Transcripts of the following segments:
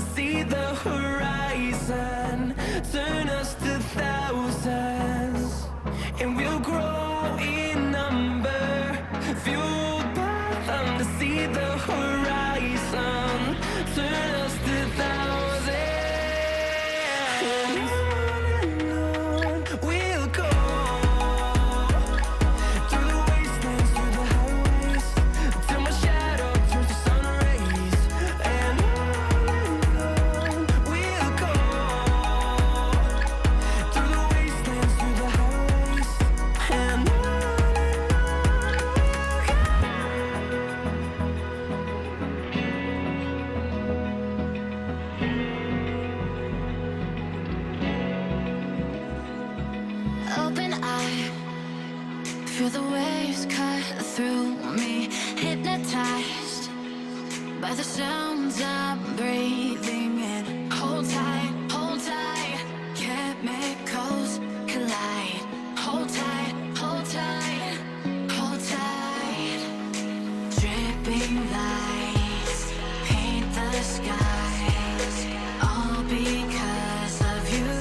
see the horizon, turn us to thousands, and we'll grow in number, fueled by them to see the horizon, turn us to thousands, and on we'll go. Through the wastelands, through the highways, till my shadow turns to sun rays, and on we'll go. Through the wastelands, through the highways, and on Open eye, feel the waves cut through me, hypnotized by the sounds I'm breathing in. Hold tight, chemicals collide. Hold tight, hold tight, hold tight. Dripping lights paint the skies, all because of you.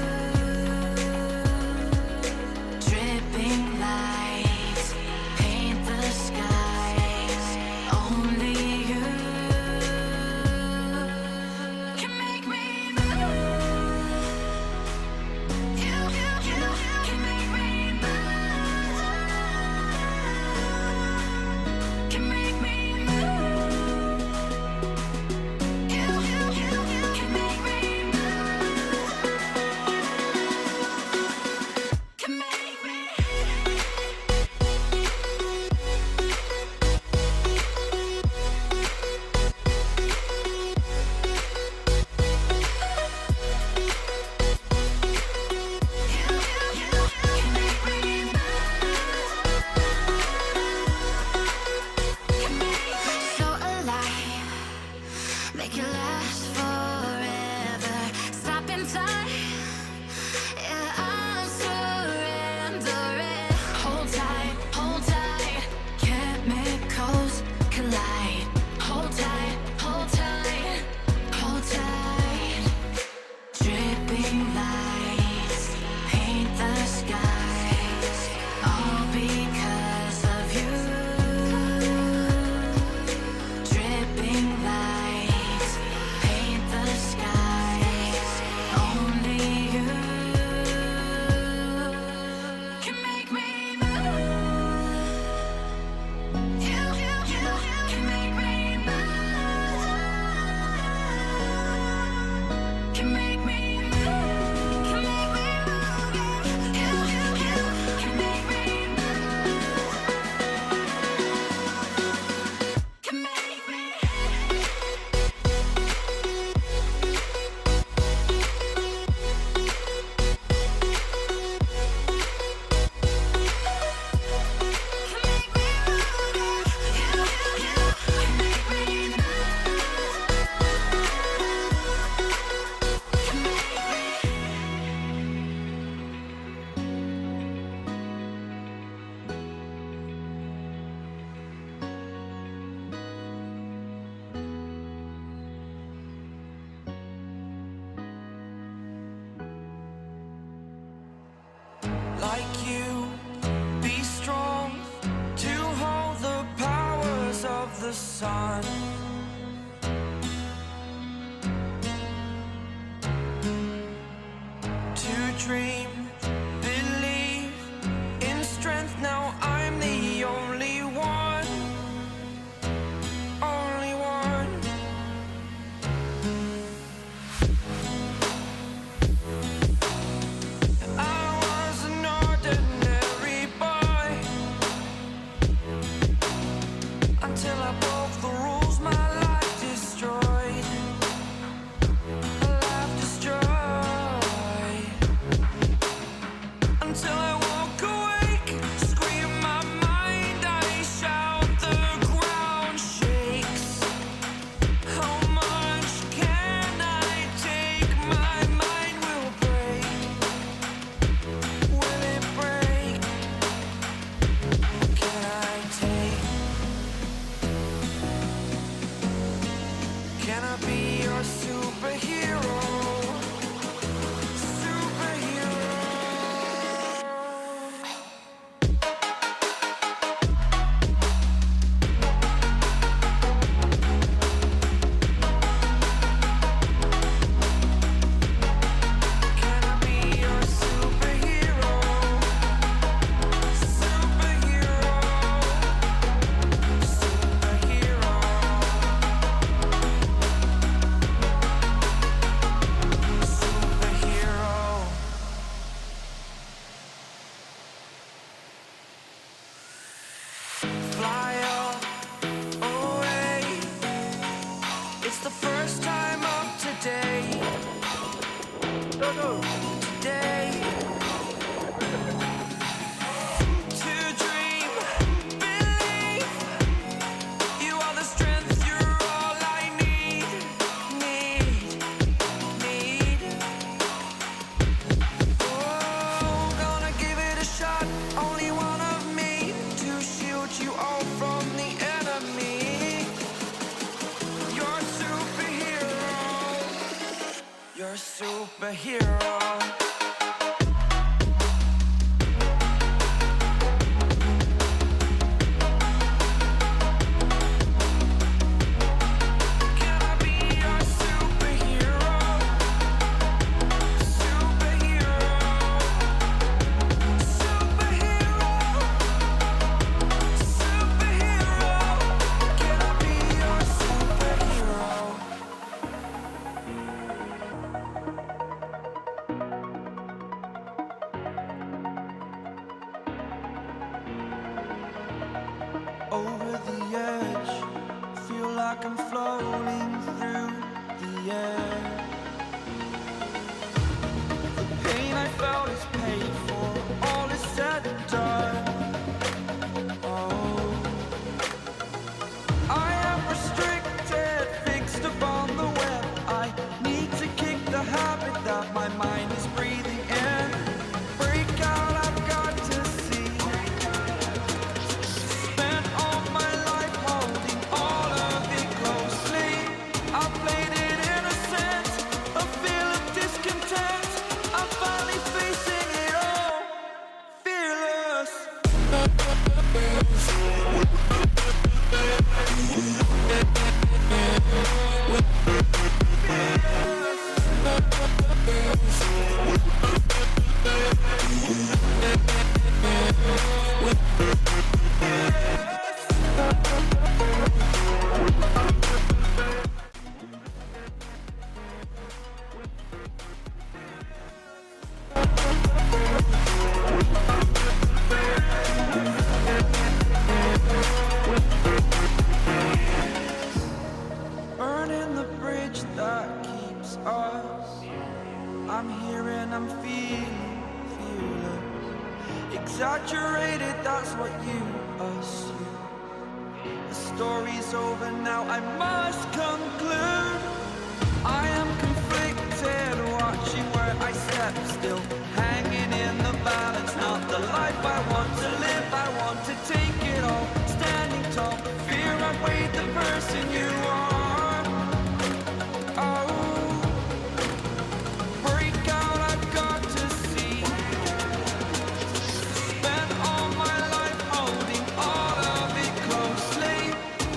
Dripping lights paint the skies, only you can make me move. You can make me move. Can make me move. You can make me move. Can make me. So alive, make it last forever. Stop in time, yeah, I'm surrendering. Hold tight, chemicals collide. Hold tight, hold tight. Dripping lights paint the skies, all because of you. Dripping lights paint the skies, only you can make me move. You can make me move. Can make me move. Can make me move. You can make me move. Can make me. like you, be strong to hold the powers of the sun. To dream, believe in strength. Now I'm the only one, only one. I was an ordinary boy until I broke the rules. My life destroyed, a life destroyed. Can I be your superhero? Superhero. Can I be your superhero? Superhero. Superhero. Superhero. Fly away. It's the first time of today. Today. To dream, believe. You are the strength, you're all I need. Oh, gonna give it a shot. Only one of me to shield you all from the enemy. You're a superhero. You're a superhero. Can I be your superhero? Superhero. Superhero. Superhero. Can I be your superhero? Over the edge, feel like I'm floating through the air. The pain I felt is paid for, all is said and done. Oh, I am restricted, fixed upon the web. I need to kick the habit that my mind is breathing in. Break out, I've got to see. Spent all my life holding all of it closely. I played it innocent, a feel of discontent. I'm finally facing it all, fearless. Burning the bridge that keeps us. I'm here and I'm feeling fearless. Exaggerated, that's what you assume. The story's over now, I must conclude. I am conflicted, watching where I step still. Hanging in the balance, not the life I want to live. I want to take it all, standing tall. Fear I weighed the person you are. Oh, break out, I've got to see. Spent all my life holding all of it closely.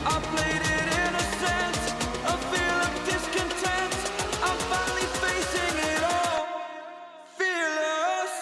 I played it innocent, a feel of discontent. I'm finally facing it all, fearless.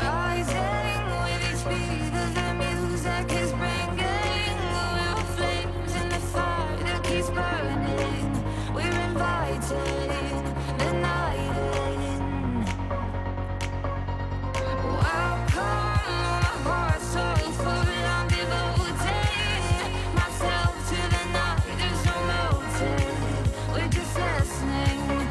Rising with each beat of the music is bringing. We're flames in the fire that keeps burning. We're inviting the night in. Welcome, my heart's so full. I'm devoting myself to the night. There's no motive. We're just listening.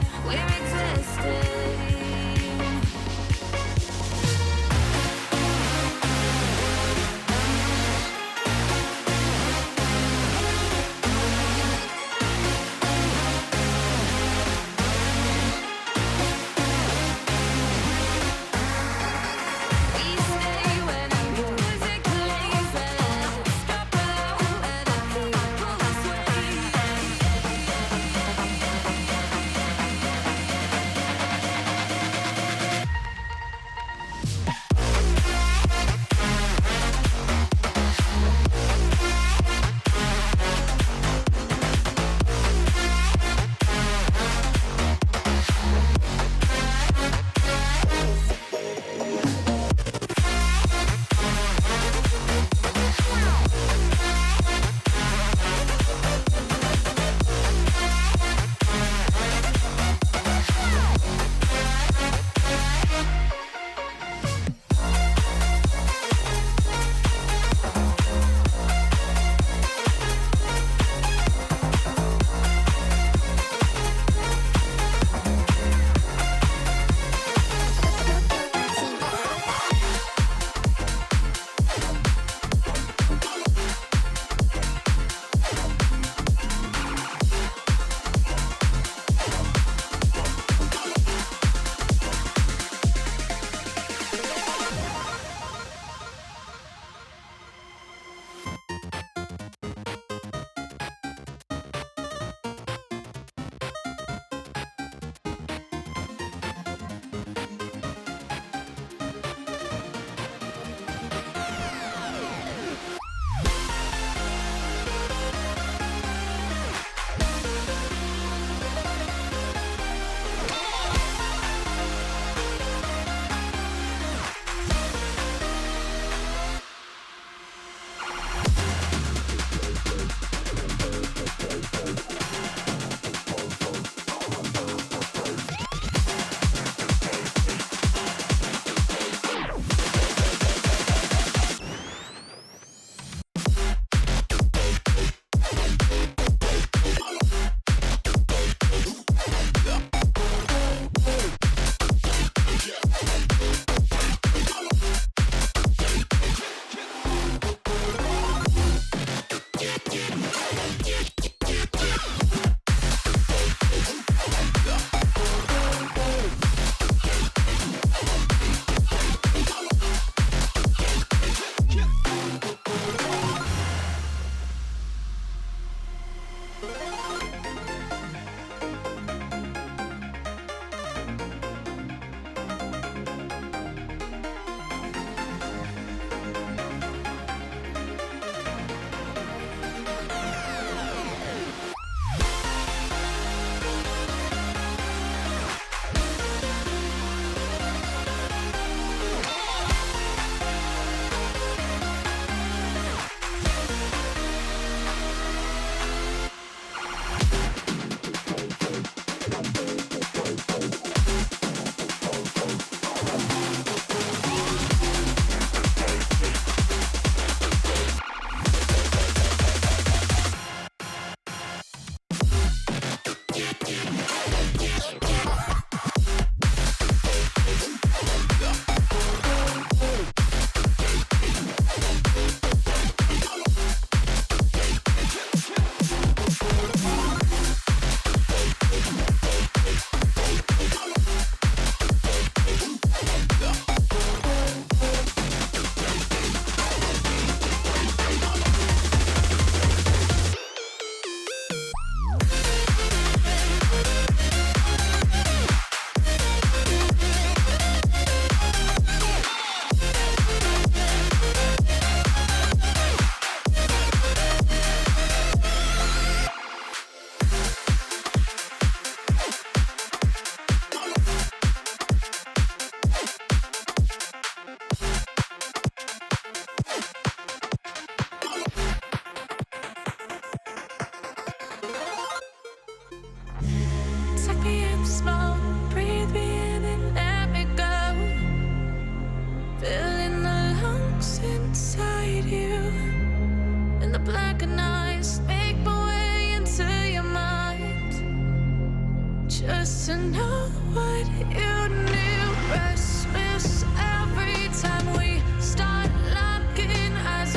know what you knew. Restless every time we start locking eyes.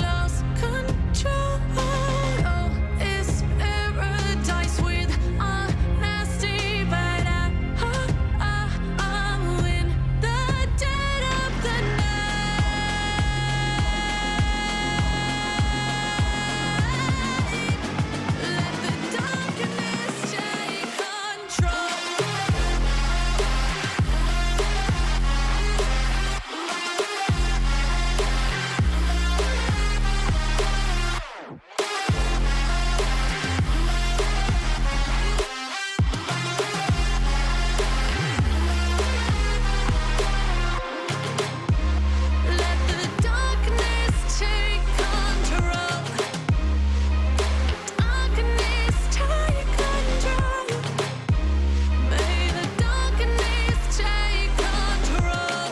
Lost control. Oh, it's paradise with honesty, but I'm in the dead of the night. Let the darkness take control. Let the darkness take control. Darkness take control. May the darkness take control.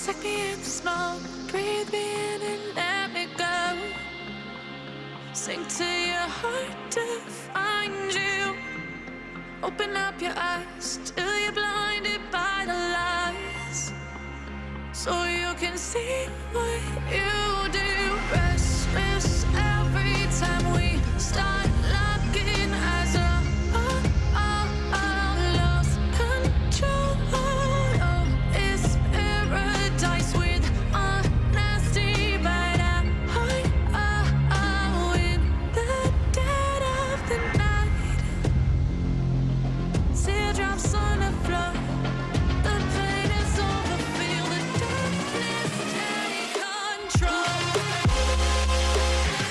Take me in the smoke, breathe me in and let me go. Sink to your heart to find you. Open up your eyes till you're blinded by the lies, so you can see what you do. Restless every time we start locking eyes. Lost control. Oh, it's paradise with honesty, but I'm in the dead of the night. Teardrops on the floor. The pain is over. Feel the darkness take control. Darkness take control.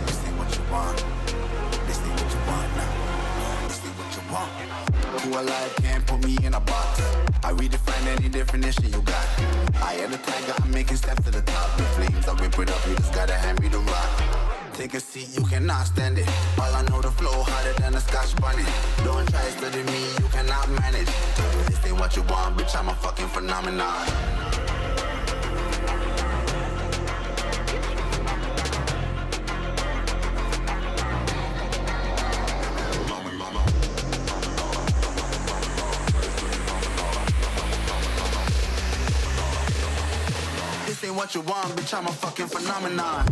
This ain't what you want. This ain't what you want now. This ain't what you want. Who alive can't put me in a box. I redefine any definition you got. I am the tiger, I'm making steps to the top. The flames, I whip it up, you just gotta hand me the rock. Take a seat, you cannot stand it. All I know, the flow harder than a Scotch bunny. Don't try study me, you cannot manage. This ain't what you want, bitch, I'm a fucking phenomenon. This ain't what you want, bitch, I'm a fucking phenomenon.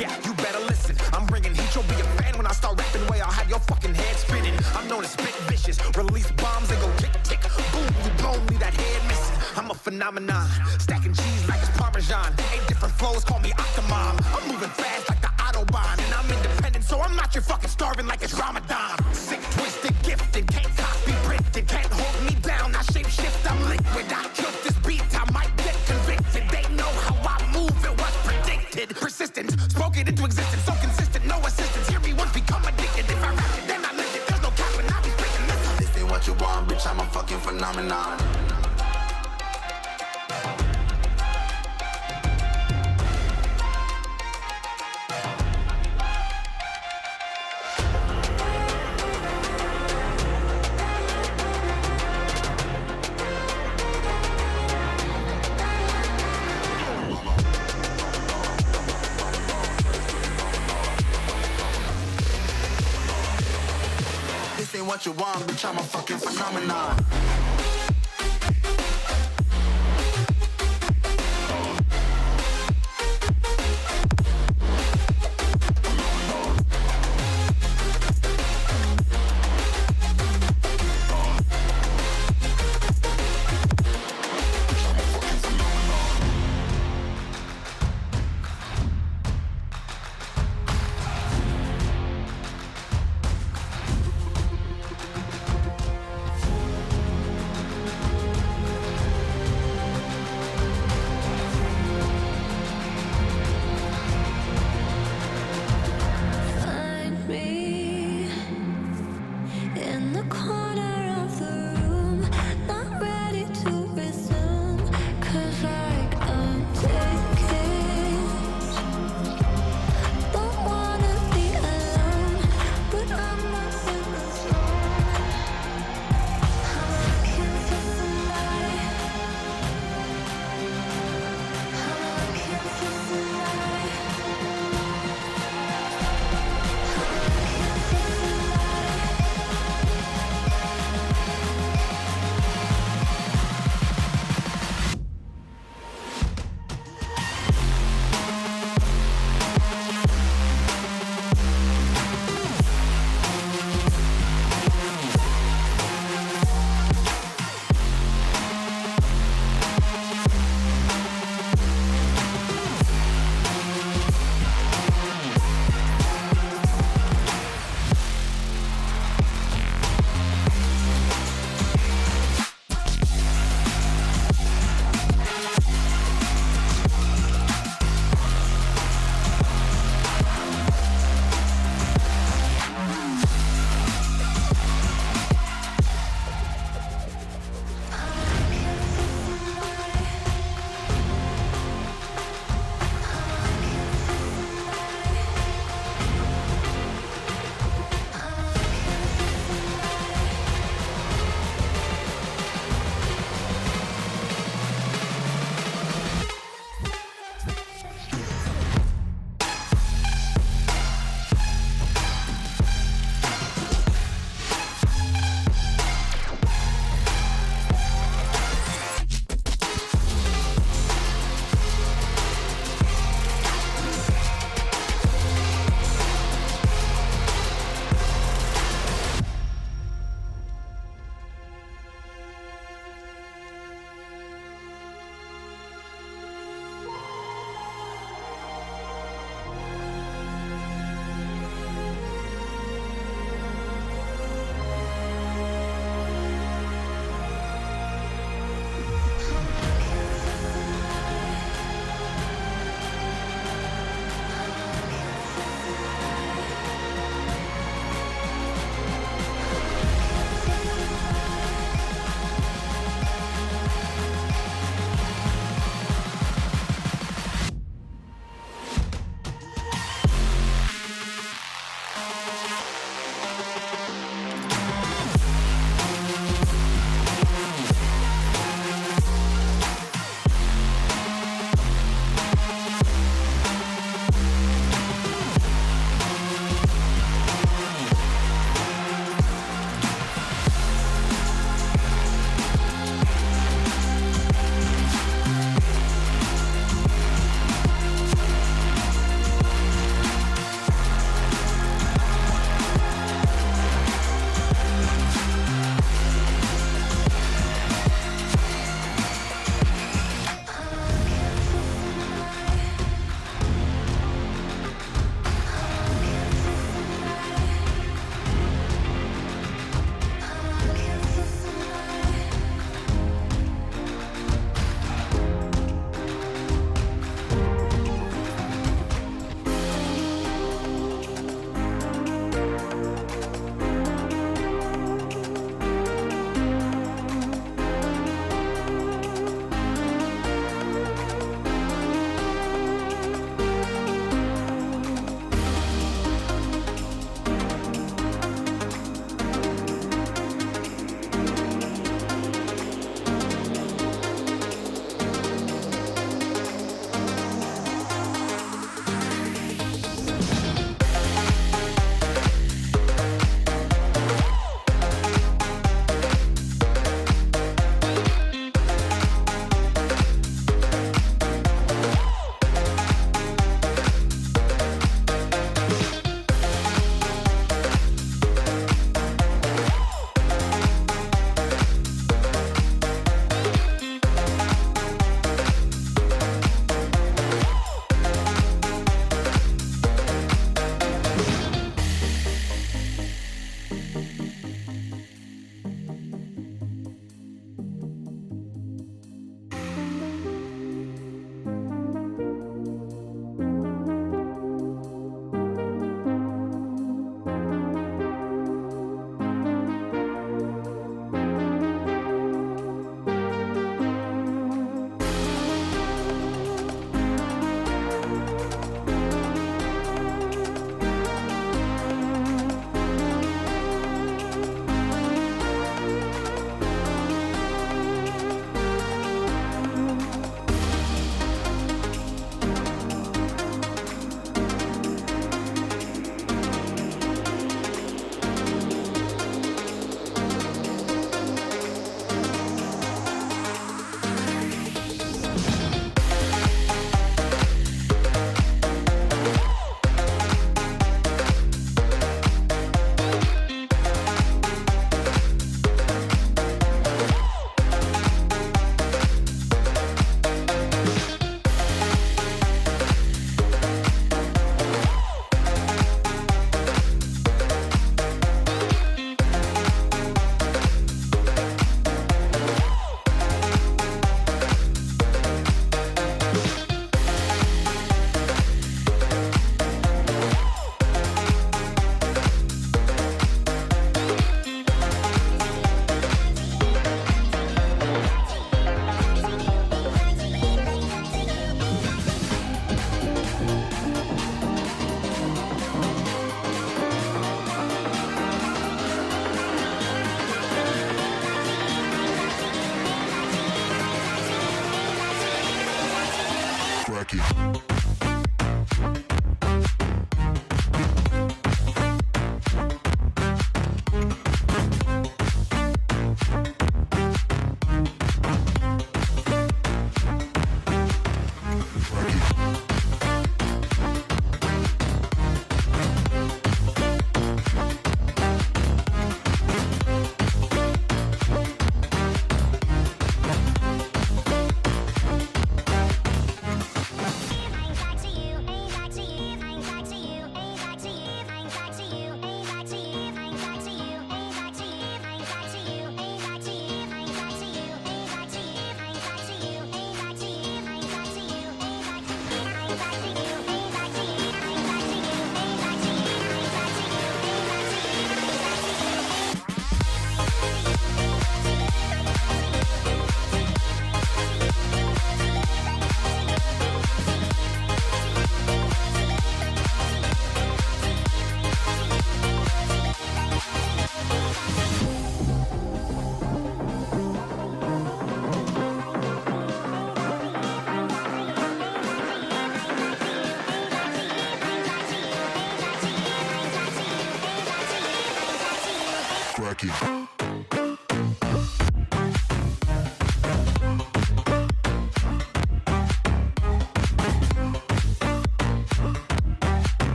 Yeah, you better listen. I'm bringing heat, you'll be a fan when I start rapping. Way I'll have your fucking head spinning. I'm known as spit vicious, release bombs and go tick tick. Boom, you blown me that head missing. I'm a phenomenon, stacking cheese like it's Parmesan. 8 different flows, call me Octomom. I'm moving fast like the Autobahn, and I'm independent, so I'm not your fucking starving like it's Ramadan. Sick, twisted, gifted, can't copy, printed, can't hold me down. I shape shift, I'm liquid. I killed this beat, I might get convicted. They know how I move, it was predicted. Persistent, spoke it into existence, so consistent, no assistance. Hear me once, become addicted. If I rap it, then I live it. There's no cap when I be speaking this. This ain't what you want, bitch, I'm a fucking phenomenon. This ain't what you want, bitch, I'm a fucking phenomenon.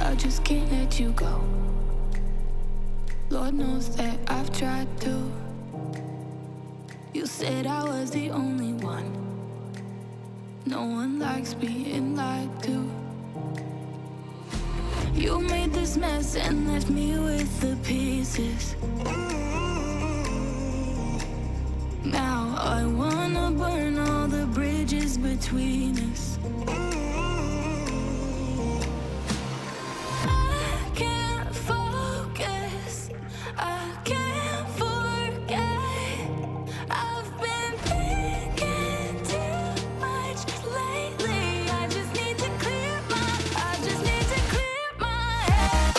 I just can't let you go. Lord knows that I've tried to. You said I was the only one. No one likes being lied to. You made this mess and left me with the pieces. Now I wanna burn all the bridges between us. I can't focus, I can't forget. I've been thinking too much lately. I just need to clear my head. I just need to clear my head.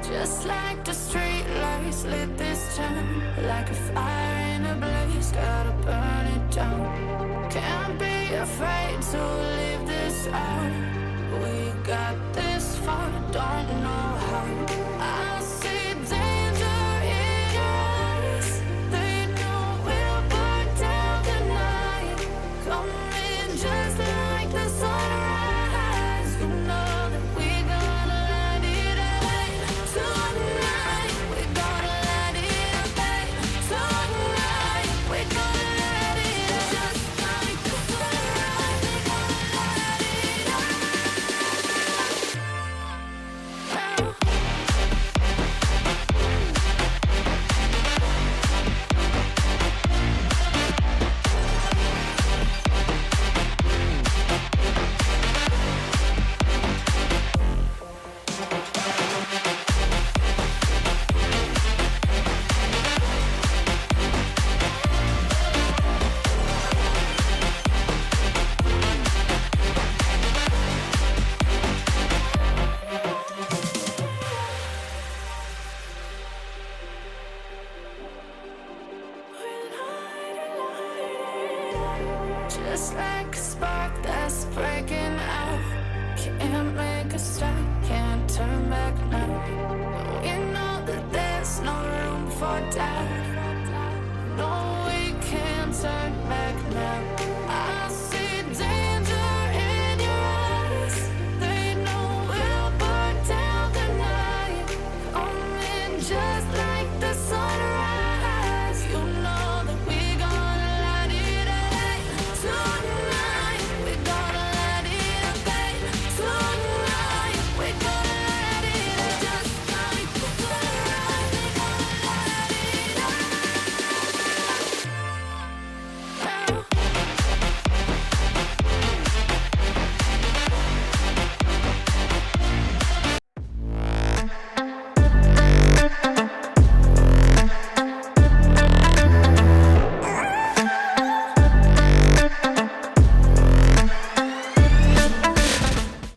Just like the street lights lit this town, like a fire in a blaze, gotta burn it down. Can't be afraid to leave this out. We got this far, don't know how. I see danger in your eyes. They know we'll burn down the night. Coming just like the sunrise. You know that we gonna light it up tonight. We gonna light it up tonight. We gonna light it up just like the sunrise. We gonna light it up now. Just like a spark that's breaking